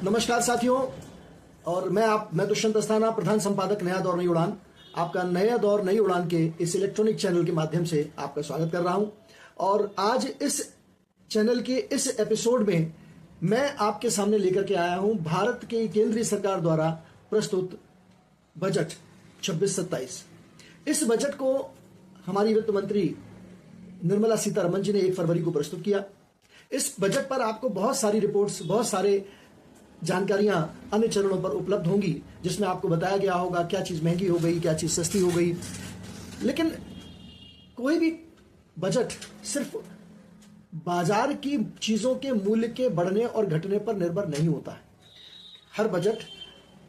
नमस्कार साथियों, और मैं दुष्यंत अस्थाना, प्रधान संपादक नया दौर नई उड़ान, आपका नया दौर नई उड़ान के इस इलेक्ट्रॉनिक चैनल के माध्यम से आपका स्वागत कर रहा हूं। और आज इस चैनल के इस एपिसोड में मैं आपके सामने लेकर के आया हूं भारत के केंद्रीय सरकार द्वारा प्रस्तुत बजट 26-27। इस बजट को हमारी वित्त मंत्री निर्मला सीतारमण जी ने 1 फरवरी को प्रस्तुत किया। इस बजट पर आपको बहुत सारी रिपोर्ट्स, बहुत सारे जानकारियां अन्य चरणों पर उपलब्ध होंगी, जिसमें आपको बताया गया होगा क्या चीज महंगी हो गई, क्या चीज सस्ती हो गई। लेकिन कोई भी बजट सिर्फ बाजार की चीजों के मूल्य के बढ़ने और घटने पर निर्भर नहीं होता है। हर बजट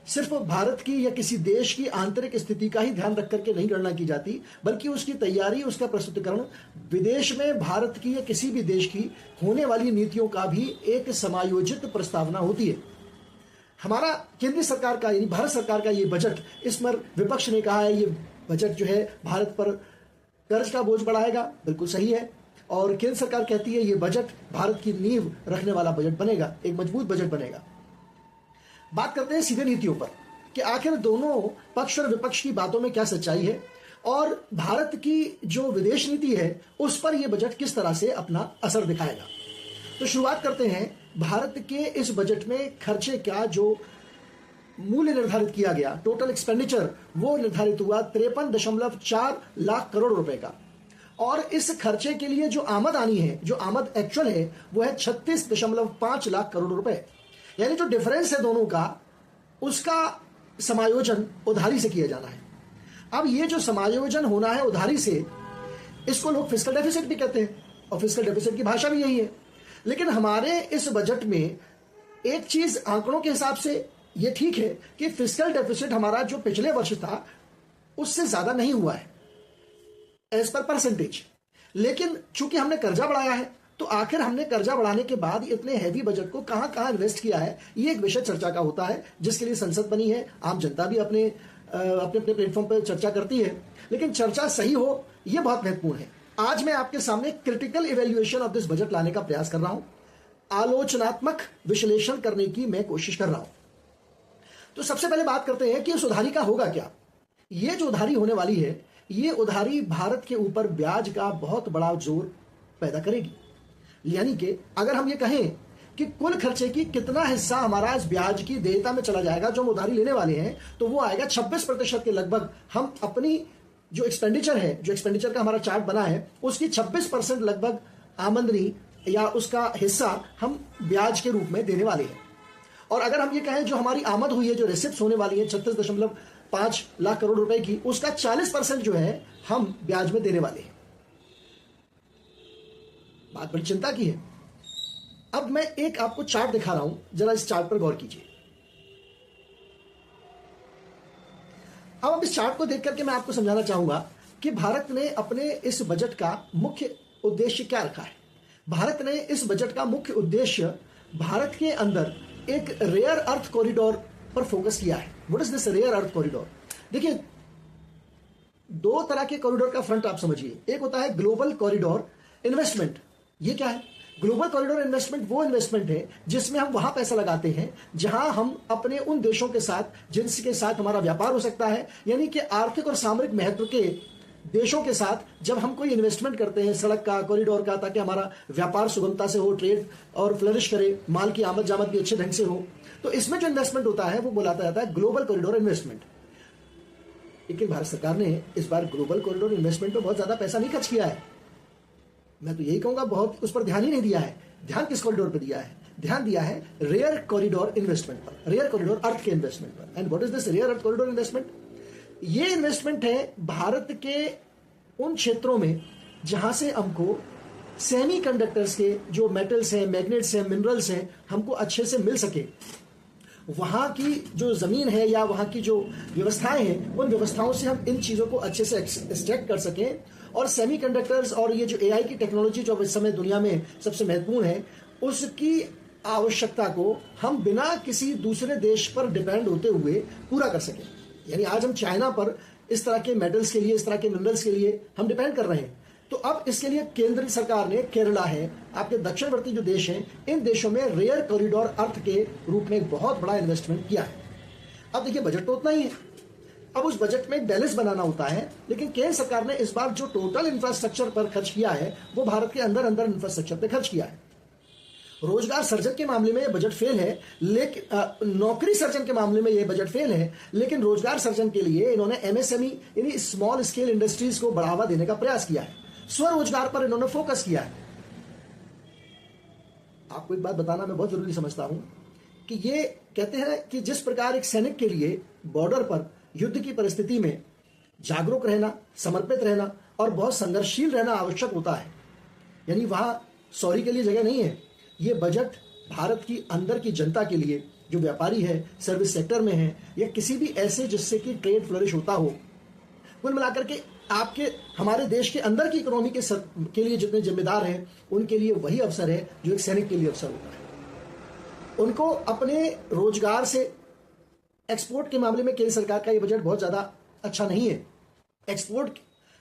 सिर्फ भारत की या किसी देश की आंतरिक स्थिति का ही ध्यान रख करके नहीं गणना की जाती, बल्कि उसकी तैयारी, उसका प्रस्तुतिकरण विदेश में भारत की या किसी भी देश की होने वाली नीतियों का भी एक समायोजित प्रस्तावना होती है। हमारा केंद्रीय सरकार का यानी भारत सरकार का ये बजट, इस पर विपक्ष ने कहा है ये बजट जो है भारत पर कर्ज का बोझ बढ़ाएगा। बिल्कुल सही है। और केंद्र सरकार कहती है ये बजट भारत की नींव रखने वाला बजट बनेगा, एक मजबूत बजट बनेगा। बात करते हैं सीधे नीतियों पर कि आखिर दोनों पक्ष और विपक्ष की बातों में क्या सच्चाई है और भारत की जो विदेश नीति है उस पर यह बजट किस तरह से अपना असर दिखाएगा। तो शुरुआत करते हैं। भारत के इस बजट में खर्चे का जो मूल्य निर्धारित किया गया, टोटल एक्सपेंडिचर, वो निर्धारित हुआ 53.4 लाख करोड़ रुपए का। और इस खर्चे के लिए जो आमद आनी है, जो आमद एक्चुअल है, वो है 36.5 लाख करोड़ रुपए। यानी जो डिफरेंस है दोनों का, उसका समायोजन उधारी से किया जाना है। अब ये जो समायोजन होना है उधारी से, इसको लोग फिस्कल डेफिसिट भी कहते हैं और फिस्कल डेफिसिट की भाषा भी यही है। लेकिन हमारे इस बजट में एक चीज आंकड़ों के हिसाब से ये ठीक है कि फिस्कल डेफिसिट हमारा जो पिछले वर्ष था उससे ज्यादा नहीं हुआ है एज पर परसेंटेज। लेकिन चूंकि हमने कर्जा बढ़ाया है, तो आखिर हमने कर्जा बढ़ाने के बाद इतने हैवी बजट को कहां कहां इन्वेस्ट किया है, ये एक विषय चर्चा का होता है, जिसके लिए संसद बनी है। आम जनता भी अपने अपने प्लेटफॉर्म पर चर्चा करती है। लेकिन चर्चा सही हो, यह बहुत महत्वपूर्ण है। आज मैं आपके सामने critical evaluation of this budget लाने का प्रयास कर रहा हूं, आलोचनात्मक विश्लेषण करने की मैं कोशिश कर रहा हूं। तो सबसे पहले बात करते हैं कि उस उधारी का होगा क्या। यह जो उधारी होने वाली है, यह उधारी भारत के ऊपर ब्याज का बहुत बड़ा जोर पैदा करेगी। यानी कि अगर हम ये कहें कि कुल खर्चे की कितना हिस्सा हमारा इस ब्याज की देयता में चला जाएगा जो हम उधारी लेने वाले हैं, तो वो आएगा 26% के लगभग। हम अपनी जो एक्सपेंडिचर है, जो एक्सपेंडिचर का हमारा चार्ट बना है, उसकी 26% लगभग आमदनी या उसका हिस्सा हम ब्याज के रूप में देने वाले हैं। और अगर हम ये कहें जो हमारी आमद हुई है, जो रिसिप्ट होने वाली है 36.5 लाख करोड़ रुपए की, उसका 40% जो है हम ब्याज में देने वाले हैं। बात बड़ी चिंता की है। अब मैं एक आपको चार्ट दिखा रहा हूं, जरा इस चार्ट पर गौर कीजिए। अब इस चार्ट को देख करके मैं आपको समझाना चाहूंगा कि भारत ने अपने इस बजट का मुख्य उद्देश्य क्या रखा है। भारत ने इस बजट का मुख्य उद्देश्य भारत के अंदर एक रेयर अर्थ कॉरिडोर पर फोकस किया है। What is this rare earth corridor? देखिए, 2 तरह के कॉरिडोर का फ्रंट आप समझिए। एक होता है ग्लोबल कॉरिडोर इन्वेस्टमेंट। ये क्या है? ग्लोबल कॉरिडोर इन्वेस्टमेंट वो इन्वेस्टमेंट है जिसमें हम वहां पैसा लगाते हैं जहां हम अपने उन देशों के साथ, जिनके साथ हमारा व्यापार हो सकता है, यानी कि आर्थिक और सामरिक महत्व के देशों के साथ जब हम कोई इन्वेस्टमेंट करते हैं, सड़क का, कॉरिडोर का, ताकि हमारा व्यापार सुगमता से हो, ट्रेड और फ्लरिश करे, माल की आमद जामद भी अच्छे ढंग से हो, तो इसमें जो इन्वेस्टमेंट होता है वो बुलाता जाता है ग्लोबल कॉरिडोर इन्वेस्टमेंट। लेकिन भारत सरकार ने इस बार ग्लोबल कॉरिडोर इन्वेस्टमेंट पर बहुत ज्यादा पैसा नहीं खर्च किया है। मैं तो यही कहूंगा बहुत उस पर ध्यान ही नहीं दिया है। ध्यान किस कॉरिडोर पर दिया है? ध्यान दिया है रेयर कॉरिडोर इन्वेस्टमेंट पर, रेयर कॉरिडोर अर्थ के इन्वेस्टमेंट पर। And what is this rare earth corridor investment? ये इन्वेस्टमेंट है भारत के उन क्षेत्रों में जहां से हमको सेमीकंडक्टर्स के जो मेटल्स हैं, मैग्नेट्स हैं, मिनरल्स हैं, हमको अच्छे से मिल सके। वहां की जो जमीन है या वहां की जो व्यवस्थाएं हैं, उन व्यवस्थाओं से हम इन चीजों को अच्छे से एक्सट्रैक्ट कर सकें। और सेमीकंडक्टर्स और ये जो एआई की टेक्नोलॉजी जो इस समय दुनिया में सबसे महत्वपूर्ण है, उसकी आवश्यकता को हम बिना किसी दूसरे देश पर डिपेंड होते हुए पूरा कर सकें। यानी आज हम चाइना पर इस तरह के मेटल्स के लिए, इस तरह के मिनरल्स के लिए हम डिपेंड कर रहे हैं, तो अब इसके लिए केंद्र सरकार ने केरला है, आपके दक्षिणवर्ती जो देश हैं, इन देशों में रेयर कॉरिडोर अर्थ के रूप में एक बहुत बड़ा इन्वेस्टमेंट किया है। अब देखिए बजट तो उतना ही है, अब उस बजट में बैलेंस बनाना होता है, लेकिन केंद्र सरकार ने इस बार जो टोटल इंफ्रास्ट्रक्चर पर खर्च किया है वो भारत के अंदर अंदर इंफ्रास्ट्रक्चर पर खर्च किया है। रोजगार सर्जन के मामले में यह बजट फेल है, लेकिन नौकरी सर्जन के मामले में यह बजट फेल है, लेकिन रोजगार सर्जन के लिए इन्होंने एमएसएमई यानी स्मॉल स्केल इंडस्ट्रीज को बढ़ावा देने का प्रयास किया है, स्वरोजगार पर इन्होंने फोकस किया है। आपको एक बात बताना मैं बहुत जरूरी समझता हूं कि ये कहते हैं कि जिस प्रकार एक सैनिक के लिए बॉर्डर पर युद्ध की परिस्थिति में जागरूक रहना, समर्पित रहना और बहुत संघर्षशील रहना आवश्यक होता है, यानी वहां सॉरी के लिए जगह नहीं है। ये बजट भारत की अंदर की जनता के लिए, जो व्यापारी है, सर्विस सेक्टर में है, या किसी भी ऐसे जिससे कि ट्रेड फ्लरिश होता हो, कुल मिलाकर के आपके हमारे देश के अंदर की इकोनॉमी के लिए जितने जिम्मेदार हैं उनके लिए वही अवसर है जो एक सैनिक के लिए अवसर होता है। उनको अपने रोजगार से एक्सपोर्ट के मामले में केंद्र सरकार का ये बजट बहुत ज्यादा अच्छा नहीं है। एक्सपोर्ट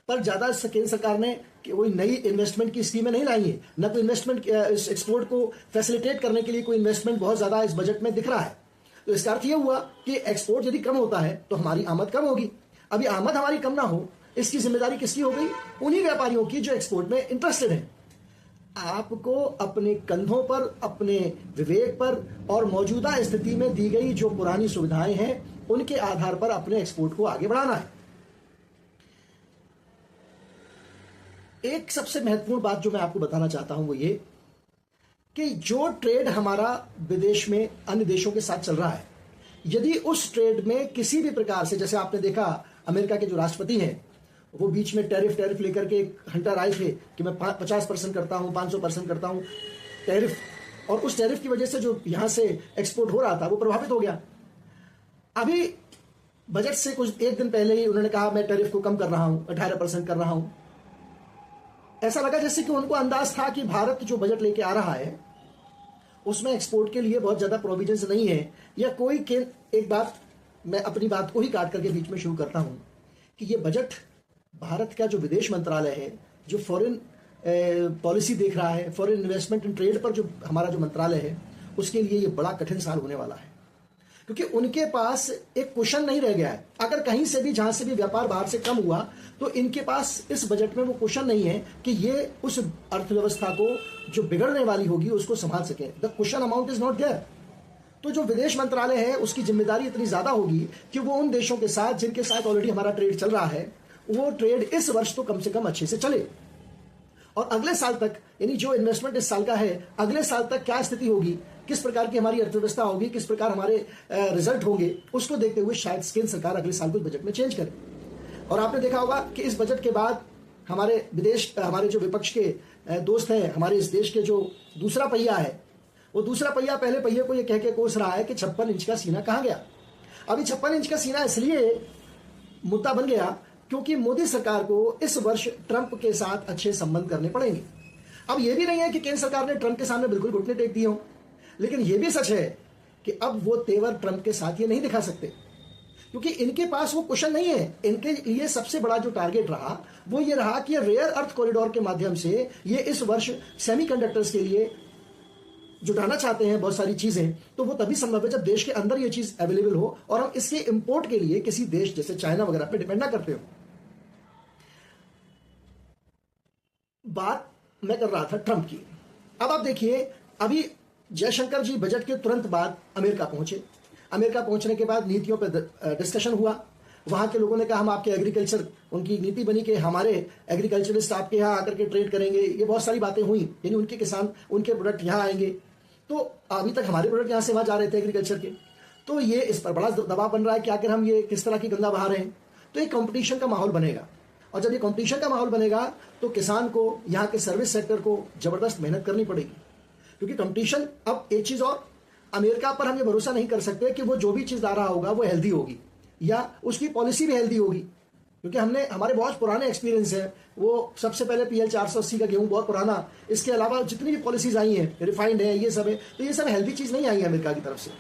पर ज्यादा केंद्र सरकार ने कोई नई इन्वेस्टमेंट की स्कीमें नहीं लाई है, न कोई इन्वेस्टमेंट इस एक्सपोर्ट को फैसिलिटेट करने के लिए कोई इन्वेस्टमेंट बहुत ज्यादा इस बजट में दिख रहा है। तो इसका अर्थ यह हुआ कि एक्सपोर्ट यदि कम होता है तो हमारी आमद कम होगी। अभी आमद हमारी कम ना हो, इसकी जिम्मेदारी किसकी हो गई? उन्हीं व्यापारियों की जो एक्सपोर्ट में इंटरेस्टेड है। आपको अपने कंधों पर, अपने विवेक पर और मौजूदा स्थिति में दी गई जो पुरानी सुविधाएं हैं उनके आधार पर अपने एक्सपोर्ट को आगे बढ़ाना है। एक सबसे महत्वपूर्ण बात जो मैं आपको बताना चाहता हूं वो ये कि जो ट्रेड हमारा विदेश में अन्य देशों के साथ चल रहा है, यदि उस ट्रेड में किसी भी प्रकार से, जैसे आपने देखा अमेरिका के जो राष्ट्रपति हैं वो बीच में टैरिफ लेकर के एक हंटर आए थे कि मैं 50% करता हूं, 500% करता हूं टैरिफ, और उस टैरिफ की वजह से जो यहां से एक्सपोर्ट हो रहा था वो प्रभावित हो गया। अभी बजट से कुछ एक दिन पहले ही उन्होंने कहा मैं टैरिफ को कम कर रहा हूं, 18% कर रहा हूं। ऐसा लगा जैसे कि उनको अंदाज था कि भारत जो बजट लेके आ रहा है उसमें एक्सपोर्ट के लिए बहुत ज्यादा प्रोविजंस नहीं है, या कोई के एक बात मैं अपनी बात को ही काट करके बीच में शुरू करता हूं कि ये बजट भारत का जो विदेश मंत्रालय है, जो फॉरेन पॉलिसी देख रहा है, फॉरेन इन्वेस्टमेंट एंड ट्रेड पर जो हमारा जो मंत्रालय है, उसके लिए ये बड़ा कठिन साल होने वाला है, क्योंकि उनके पास एक कुशन नहीं रह गया है। अगर कहीं से भी, जहां से भी व्यापार बाहर से कम हुआ तो इनके पास इस बजट में वो कुशन नहीं है कि ये उस अर्थव्यवस्था को जो बिगड़ने वाली होगी उसको संभाल सके। The cushion amount is not there. तो जो विदेश मंत्रालय है उसकी जिम्मेदारी इतनी ज्यादा होगी कि वो उन देशों के साथ जिनके साथ ऑलरेडी हमारा ट्रेड चल रहा है, वो ट्रेड इस वर्ष तो कम से कम अच्छे से चले, और अगले साल तक, यानी जो इन्वेस्टमेंट इस साल का है, अगले साल तक क्या स्थिति होगी, किस प्रकार की हमारी अर्थव्यवस्था होगी, किस प्रकार हमारे रिजल्ट होंगे, उसको देखते हुए शायद केंद्र सरकार अगले साल कुछ बजट में चेंज करे। और आपने देखा होगा कि इस बजट के बाद हमारे जो विपक्ष के दोस्त हैं, हमारे इस देश के जो दूसरा पहिया है, वो दूसरा पहिया पहले पहिए को ये कह के कोस रहा है कि 56 इंच का सीना कहां गया। अभी 56 इंच का सीना इसलिए मुद्दा बन गया क्योंकि मोदी सरकार को इस वर्ष ट्रंप के साथ अच्छे संबंध करने पड़ेंगे। अब यह भी नहीं है कि केंद्र सरकार ने ट्रंप के सामने बिल्कुल घुटने टेक दिए हों, लेकिन यह भी सच है कि अब वो तेवर ट्रंप के साथ ये नहीं दिखा सकते, क्योंकि इनके पास वो कुशन नहीं है। इनके लिए सबसे बड़ा जो टारगेट रहा वो ये रहा कि रेयर अर्थ कॉरिडोर के माध्यम से ये इस वर्ष सेमीकंडक्टर्स के लिए जुटाना चाहते हैं बहुत सारी चीजें, तो वो तभी संभव है जब देश के अंदर ये चीज अवेलेबल हो और हम इसके इंपोर्ट के लिए किसी देश जैसे चाइना वगैरह पे डिपेंड ना करते हो। बात मैं कर रहा था ट्रंप की। अब आप देखिए, अभी जयशंकर जी बजट के तुरंत बाद अमेरिका पहुंचे। अमेरिका पहुंचने के बाद नीतियों पर डिस्कशन हुआ। वहां के लोगों ने कहा हम आपके एग्रीकल्चर, उनकी नीति बनी कि हमारे एग्रीकल्चरिस्ट आपके यहाँ आकर के ट्रेड करेंगे। ये बहुत सारी बातें हुई, यानी उनके किसान, उनके प्रोडक्ट यहाँ आएंगे। तो अभी तक हमारे प्रोडक्ट यहाँ से वहां जा रहे थे एग्रीकल्चर के, तो ये इस पर बड़ा दबाव बन रहा है कि आखिर हम ये किस तरह की गंगा बहा रहे हैं। तो एक कंपटीशन का माहौल बनेगा, और जब ये कंपटीशन का माहौल बनेगा तो किसान को, यहाँ के सर्विस सेक्टर को जबरदस्त मेहनत करनी पड़ेगी, क्योंकि कंपटीशन। अब एक चीज और, अमेरिका पर हम ये भरोसा नहीं कर सकते कि वो जो भी चीज ला रहा होगा वो हेल्दी होगी या उसकी पॉलिसी भी हेल्दी होगी, क्योंकि हमारे बहुत पुराने एक्सपीरियंस है। वो सबसे पहले PL 480 का गेहूं बहुत पुराना, इसके अलावा जितनी भी पॉलिसीज आई हैं, रिफाइंड है, ये सब है, तो ये सब हेल्दी चीज नहीं आई है अमेरिका की तरफ से।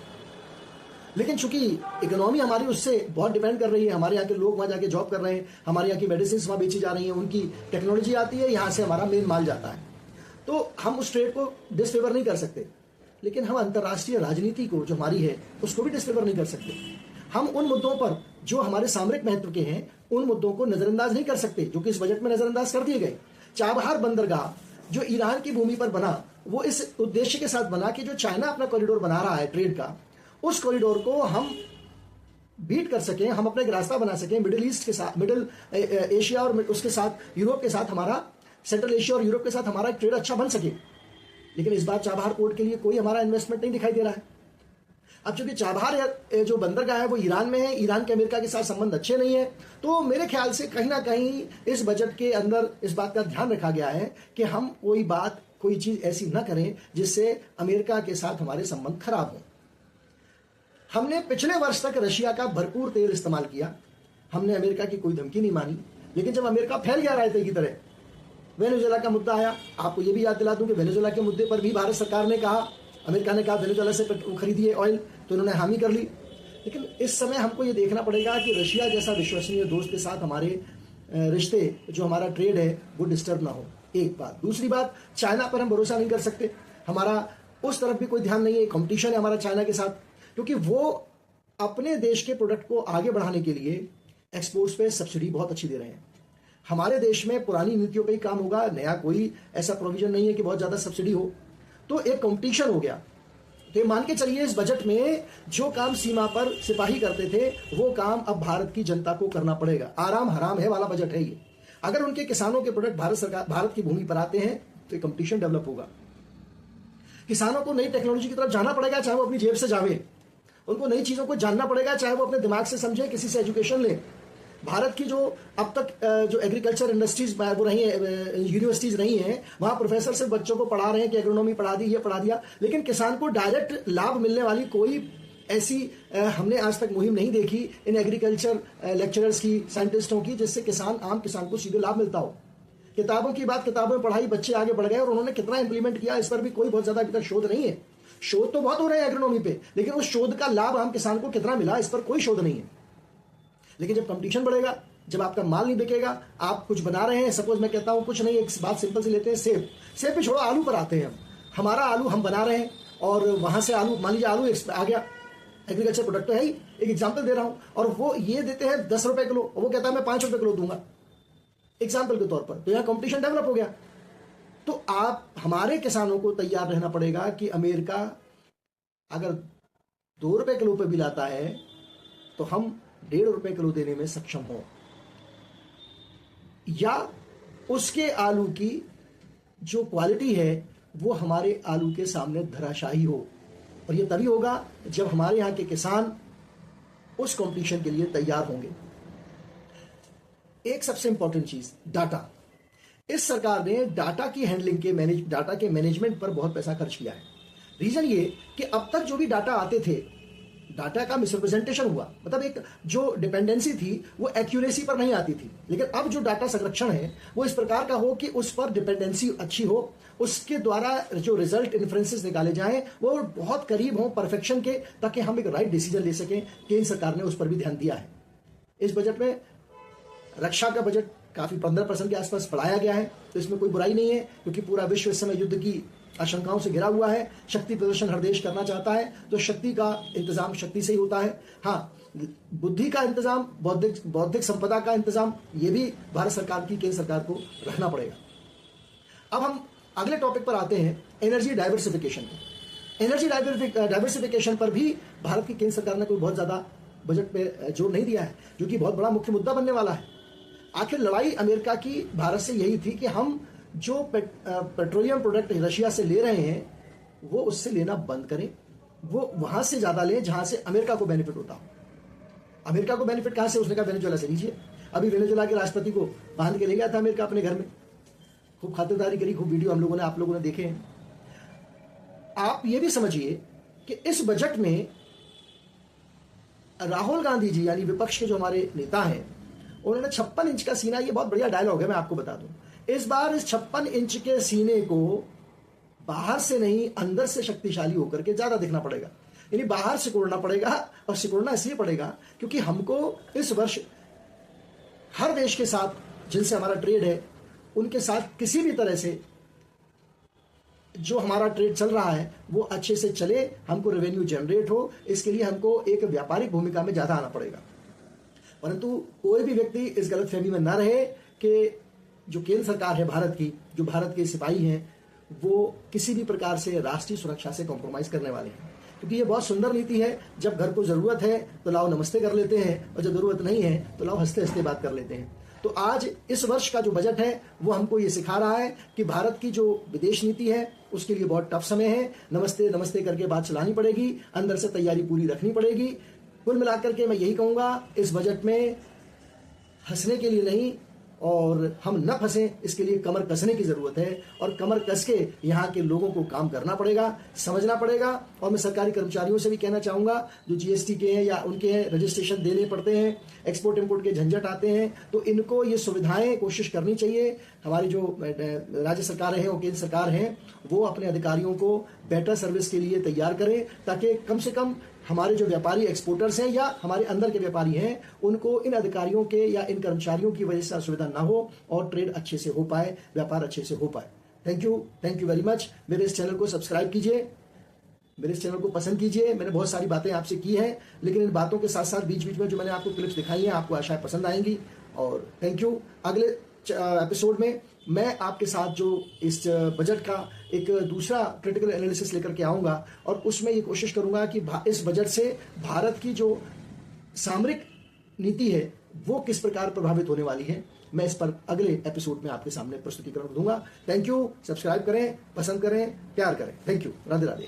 लेकिन चूंकि इकोनॉमी हमारी उससे बहुत डिपेंड कर रही है, हमारे यहाँ के लोग वहाँ जाके जॉब कर रहे हैं, हमारे यहाँ की मेडिसिन वहाँ बेची जा रही हैं, उनकी टेक्नोलॉजी आती है, यहाँ से हमारा मेन माल जाता है, तो हम उस ट्रेड को डिसफेवर नहीं कर सकते। लेकिन हम अंतर्राष्ट्रीय राजनीति को जो हमारी है उसको भी डिसफेवर नहीं कर सकते। हम उन मुद्दों पर जो हमारे सामरिक महत्व के हैं उन मुद्दों को नजरअंदाज नहीं कर सकते, जो कि इस बजट में नजरअंदाज कर दिए गए। चाबहार बंदरगाह जो ईरान की भूमि पर बना, वो इस उद्देश्य के साथ बना कि जो चाइना अपना कॉरिडोर बना रहा है ट्रेड का, उस कॉरिडोर को हम बीट कर सकें, हम अपना एक रास्ता बना सकें मिडिल ईस्ट के साथ, मिडिल एशिया और उसके साथ यूरोप के साथ, हमारा सेंट्रल एशिया और यूरोप के साथ हमारा ट्रेड अच्छा बन सके। लेकिन इस बार चाबहार पोर्ट के लिए कोई हमारा इन्वेस्टमेंट नहीं दिखाई दे रहा है। अब चूंकि चाबहार जो बंदरगाह है वो ईरान में है, ईरान के अमेरिका के साथ संबंध अच्छे नहीं है, तो मेरे ख्याल से कहीं ना कहीं इस बजट के अंदर इस बात का ध्यान रखा गया है कि हम कोई चीज ऐसी ना करें जिससे अमेरिका के साथ हमारे संबंध खराब हों। हमने पिछले वर्ष तक रशिया का भरपूर तेल इस्तेमाल किया, हमने अमेरिका की कोई धमकी नहीं मानी। लेकिन जब अमेरिका फैल गया रायते की तरह, वेनेजुएला का मुद्दा आया, आपको यह भी याद दिला दूं कि वेनेजुएला के मुद्दे पर भी भारत सरकार ने कहा, अमेरिका ने कहा वेनेजुएला से खरीदिए ऑयल, तो उन्होंने हामी कर ली। लेकिन इस समय हमको ये देखना पड़ेगा कि रशिया जैसा विश्वसनीय दोस्त के साथ हमारे रिश्ते, जो हमारा ट्रेड है, वो डिस्टर्ब ना हो। एक बात। दूसरी बात, चाइना पर हम भरोसा नहीं कर सकते, हमारा उस तरफ भी कोई ध्यान नहीं है। कंपटीशन है हमारा चाइना के साथ, क्योंकि वो अपने देश के प्रोडक्ट को आगे बढ़ाने के लिए एक्सपोर्ट्स पे सब्सिडी बहुत अच्छी दे रहे हैं। हमारे देश में पुरानी नीतियों पे ही काम होगा, नया कोई ऐसा प्रोविजन नहीं है कि बहुत ज्यादा सब्सिडी हो, तो एक कंपटीशन हो गया। तो मान के चलिए इस बजट में जो काम सीमा पर सिपाही करते थे वो काम अब भारत की जनता को करना पड़ेगा। आराम हराम है वाला बजट है ये। अगर उनके किसानों के प्रोडक्ट भारत की भूमि पर आते हैं तो एक कंपटीशन डेवलप होगा। किसानों को नई टेक्नोलॉजी की तरफ जाना पड़ेगा, चाहे वो अपनी जेब से जावे, उनको नई चीजों को जानना पड़ेगा, चाहे वो अपने दिमाग से समझे, किसी से एजुकेशन ले। भारत की जो अब तक जो एग्रीकल्चर इंडस्ट्रीज वो रही है, यूनिवर्सिटीज रही हैं, वहां प्रोफेसर सिर्फ बच्चों को पढ़ा रहे हैं कि एग्रोनॉमी पढ़ा दी, ये पढ़ा दिया, लेकिन किसान को डायरेक्ट लाभ मिलने वाली कोई ऐसी हमने आज तक मुहिम नहीं देखी इन एग्रीकल्चर लेक्चरर्स की, साइंटिस्टों की, जिससे आम किसान को सीधे लाभ मिलता हो। किताबों की बात, किताबों में पढ़ाई, बच्चे आगे बढ़ गए और उन्होंने कितना इंप्लीमेंट किया इस पर भी कोई बहुत ज्यादा अभी तक शोध नहीं है। शोध तो बहुत हो रहे हैं एग्रोनॉमी पे, लेकिन उस शोध का लाभ आम किसान को कितना मिला इस पर कोई शोध नहीं है। लेकिन जब कंपटीशन बढ़ेगा, जब आपका माल नहीं बिकेगा, आप कुछ बना रहे हैं, सपोज मैं कहता हूं कुछ नहीं, एक बात सिंपल से लेते हैं, सेब पे छोड़ो, आलू पर आते हैं। हमारा आलू हम बना रहे हैं और वहां से आलू, मान लीजिए आलू आ गया, एग्रीकल्चर प्रोडक्ट तो है ही, एक एग्जाम्पल दे रहा हूं, और वो ये देते हैं 10 रुपए किलो, और वो कहता है मैं 5 रुपए किलो दूंगा एग्जाम्पल के तौर पर, तो यहाँ कंपटीशन डेवलप हो गया। तो आप हमारे किसानों को तैयार रहना पड़ेगा कि अमेरिका अगर 2 रुपए किलो पे भी लाता है तो हम 1.5 रुपए किलो देने में सक्षम हो, या उसके आलू की जो क्वालिटी है वो हमारे आलू के सामने धराशायी हो। और ये तभी होगा जब हमारे यहां के किसान उस कंपटीशन के लिए तैयार होंगे। एक सबसे इंपॉर्टेंट चीज, डाटा। इस सरकार ने डाटा की हैंडलिंग डाटा के मैनेजमेंट पर बहुत पैसा खर्च किया है। रीजन ये कि अब तक जो भी डाटा आते थे, डाटा का मिसरिप्रेजेंटेशन हुआ, मतलब एक जो डिपेंडेंसी थी वो एक्यूरेसी पर नहीं आती थी। लेकिन अब जो डाटा संरक्षण है वो इस प्रकार का हो कि उस पर डिपेंडेंसी अच्छी हो, उसके द्वारा जो रिजल्ट इन्फ्रेंसेस निकाले जाएं वो बहुत करीब हो परफेक्शन के, ताकि हम एक राइट डिसीजन ले सकें। केंद्र सरकार ने उस पर भी ध्यान दिया है। इस बजट में रक्षा का बजट काफी 15% के आसपास बढ़ाया गया है, तो इसमें कोई बुराई नहीं है, क्योंकि पूरा विश्व इस समय युद्ध की आशंकाओं से घिरा हुआ है। शक्ति प्रदर्शन हर देश करना चाहता है, तो शक्ति का इंतजाम शक्ति से ही होता है। हाँ, बुद्धि का इंतजाम, बौद्धिक संपदा का इंतजाम, ये भी भारत सरकार की, केंद्र सरकार को रखना पड़ेगा। अब हम अगले टॉपिक पर आते हैं, एनर्जी डाइवर्सिफिकेशन। एनर्जी डाइवर्सिफिकेशन पर भी भारत की केंद्र सरकार ने कोई बहुत ज्यादा बजट पे जोर नहीं दिया है, जो कि बहुत बड़ा मुख्य मुद्दा बनने वाला है। आखिर लड़ाई अमेरिका की भारत से यही थी कि हम जो पेट्रोलियम प्रोडक्ट रशिया से ले रहे हैं वो उससे लेना बंद करें, वो वहां से ज्यादा लें जहां से अमेरिका को बेनिफिट होता हो। अमेरिका को बेनिफिट कहां से? उसने कहा वेनेजुएला से लीजिए। अभी वेनेजुएला के राष्ट्रपति को बांध के ले गया था अमेरिका अपने घर में, खूब खातिरदारी करी, खूब वीडियो आप लोगों ने देखे हैं। आप ये भी समझिए कि इस बजट में राहुल गांधी जी, यानी विपक्ष के जो हमारे नेता हैं, उन्होंने 56 इंच का सीना, ये बहुत बढ़िया डायलॉग है, मैं आपको बता दूं, इस बार इस 56 इंच के सीने को बाहर से नहीं अंदर से शक्तिशाली होकर के ज्यादा दिखना पड़ेगा। यानी बाहर सिकुड़ना पड़ेगा, और सिकुड़ना इसलिए पड़ेगा क्योंकि हमको इस वर्ष हर देश के साथ जिनसे हमारा ट्रेड है उनके साथ किसी भी तरह से जो हमारा ट्रेड चल रहा है वो अच्छे से चले, हमको रेवेन्यू जनरेट हो, इसके लिए हमको एक व्यापारिक भूमिका में ज्यादा आना पड़ेगा। परंतु कोई भी व्यक्ति इस गलतफहमी में ना रहे कि जो केंद्र सरकार है भारत की, जो भारत के सिपाही हैं, वो किसी भी प्रकार से राष्ट्रीय सुरक्षा से कॉम्प्रोमाइज करने वाले हैं। क्योंकि ये बहुत सुंदर नीति है, जब घर को जरूरत है तो लाओ नमस्ते कर लेते हैं, और जब जरूरत नहीं है तो लाओ हंसते हंसते बात कर लेते हैं। तो आज इस वर्ष का जो बजट है वो हमको ये सिखा रहा है कि भारत की जो विदेश नीति है उसके लिए बहुत टफ समय है। नमस्ते नमस्ते करके बात चलानी पड़ेगी, अंदर से तैयारी पूरी रखनी पड़ेगी। कुल मिलाकर के मैं यही कहूंगा, इस बजट में हंसने के लिए नहीं और हम न फंसें इसके लिए कमर कसने की जरूरत है, और कमर कस के यहाँ के लोगों को काम करना पड़ेगा, समझना पड़ेगा। और मैं सरकारी कर्मचारियों से भी कहना चाहूंगा जो जीएसटी के हैं या उनके रजिस्ट्रेशन देने पड़ते हैं, एक्सपोर्ट इंपोर्ट के झंझट आते हैं, तो इनको ये सुविधाएं कोशिश करनी चाहिए। हमारी जो राज्य सरकारें हैं और केंद्र सरकार हैं वो अपने अधिकारियों को बेटर सर्विस के लिए तैयार करें, ताकि कम से कम हमारे जो व्यापारी एक्सपोर्टर्स हैं या हमारे अंदर के व्यापारी हैं उनको इन अधिकारियों के या इन कर्मचारियों की वजह से असुविधा ना हो और ट्रेड अच्छे से हो पाए, व्यापार अच्छे से हो पाए। Thank you very much. मेरे इस चैनल को सब्सक्राइब कीजिए, मेरे इस चैनल को पसंद कीजिए। मैंने बहुत सारी बातें आपसे की हैं, लेकिन इन बातों के साथ साथ बीच बीच में जो मैंने आपको क्लिप्स दिखाई हैं आपको आशा पसंद आएंगी। और थैंक यू। अगले एपिसोड में मैं आपके साथ जो इस बजट का एक दूसरा क्रिटिकल एनालिसिस लेकर के आऊंगा, और उसमें ये कोशिश करूंगा कि इस बजट से भारत की जो सामरिक नीति है वो किस प्रकार प्रभावित होने वाली है। मैं इस पर अगले एपिसोड में आपके सामने प्रस्तुतिकरण दूंगा। Thank you. सब्सक्राइब करें, पसंद करें, प्यार करें। Thank you. राधे राधे।